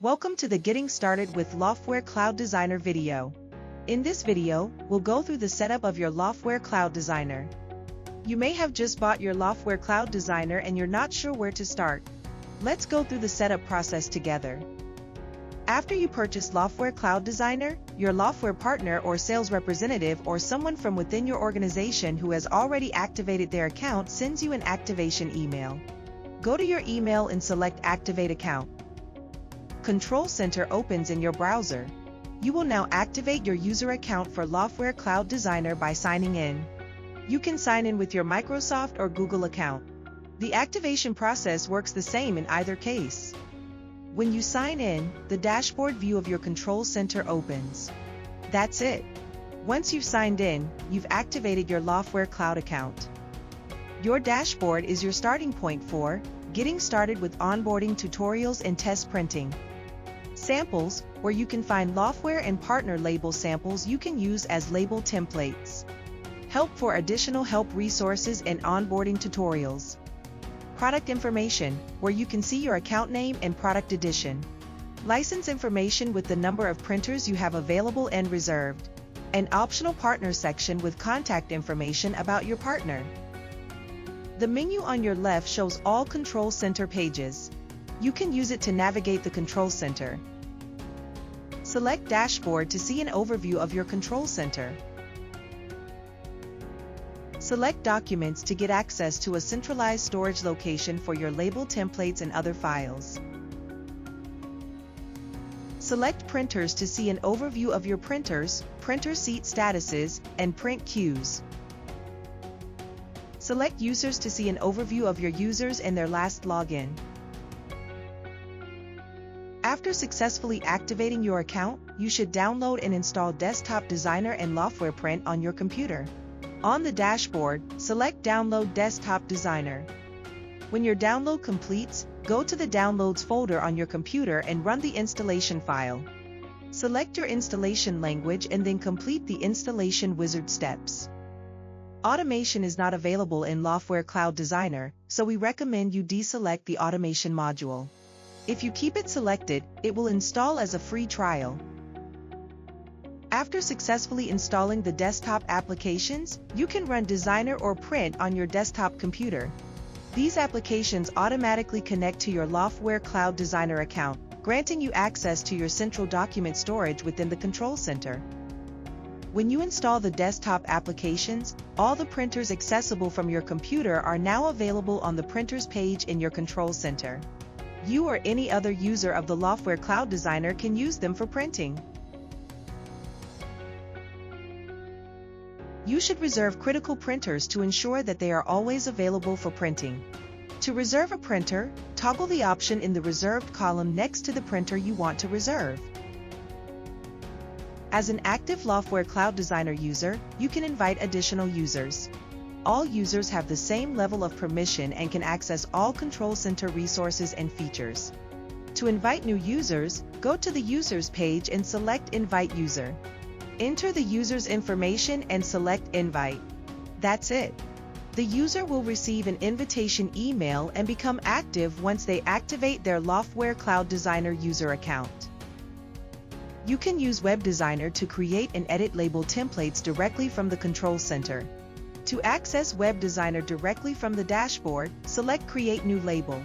Welcome to the Getting Started with Loftware Cloud Designer video. In this video, we'll go through the setup of your Loftware Cloud Designer. You may have just bought your Loftware Cloud Designer and you're not sure where to start. Let's go through the setup process together. After you purchase Loftware Cloud Designer, your Loftware partner or sales representative or someone from within your organization who has already activated their account sends you an activation email. Go to your email and select Activate Account. Control Center opens in your browser. You will now activate your user account for Loftware Cloud Designer by signing in. You can sign in with your Microsoft or Google account. The activation process works the same in either case. When you sign in, the dashboard view of your Control Center opens. That's it. Once you've signed in, you've activated your Loftware Cloud account. Your dashboard is your starting point for getting started with onboarding tutorials and test printing. Samples, where you can find Loftware and partner label samples you can use as label templates. Help for additional help resources and onboarding tutorials. Product information, where you can see your account name and product edition. License information with the number of printers you have available and reserved. An optional partner section with contact information about your partner. The menu on your left shows all Control Center pages. You can use it to navigate the Control Center. Select Dashboard to see an overview of your Control Center. Select Documents to get access to a centralized storage location for your label templates and other files. Select Printers to see an overview of your printers, printer seat statuses, and print queues. Select Users to see an overview of your users and their last login. After successfully activating your account, you should download and install Desktop Designer and Loftware Print on your computer. On the dashboard, select Download Desktop Designer. When your download completes, go to the Downloads folder on your computer and run the installation file. Select your installation language and then complete the installation wizard steps. Automation is not available in Loftware Cloud Designer, so we recommend you deselect the automation module. If you keep it selected, it will install as a free trial. After successfully installing the desktop applications, you can run Designer or Print on your desktop computer. These applications automatically connect to your Loftware Cloud Designer account, granting you access to your central document storage within the Control Center. When you install the desktop applications, all the printers accessible from your computer are now available on the Printers page in your Control Center. You or any other user of the Loftware Cloud Designer can use them for printing. You should reserve critical printers to ensure that they are always available for printing. To reserve a printer, toggle the option in the Reserved column next to the printer you want to reserve. As an active Loftware Cloud Designer user, you can invite additional users. All users have the same level of permission and can access all Control Center resources and features. To invite new users, go to the Users page and select Invite User. Enter the user's information and select Invite. That's it. The user will receive an invitation email and become active once they activate their Loftware Cloud Designer user account. You can use Web Designer to create and edit label templates directly from the Control Center. To access Web Designer directly from the dashboard, select Create New Label.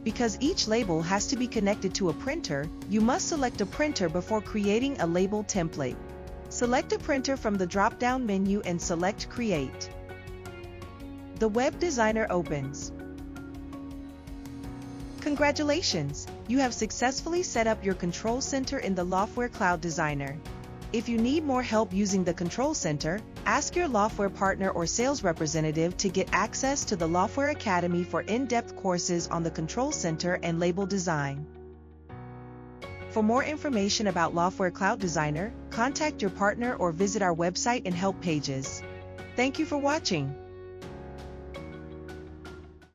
Because each label has to be connected to a printer, you must select a printer before creating a label template. Select a printer from the drop-down menu and select Create. The Web Designer opens. Congratulations! You have successfully set up your Control Center in the Loftware Cloud Designer. If you need more help using the Control Center, ask your Loftware partner or sales representative to get access to the Loftware Academy for in-depth courses on the Control Center and label design. For more information about Loftware Cloud Designer, contact your partner or visit our website and help pages. Thank you for watching.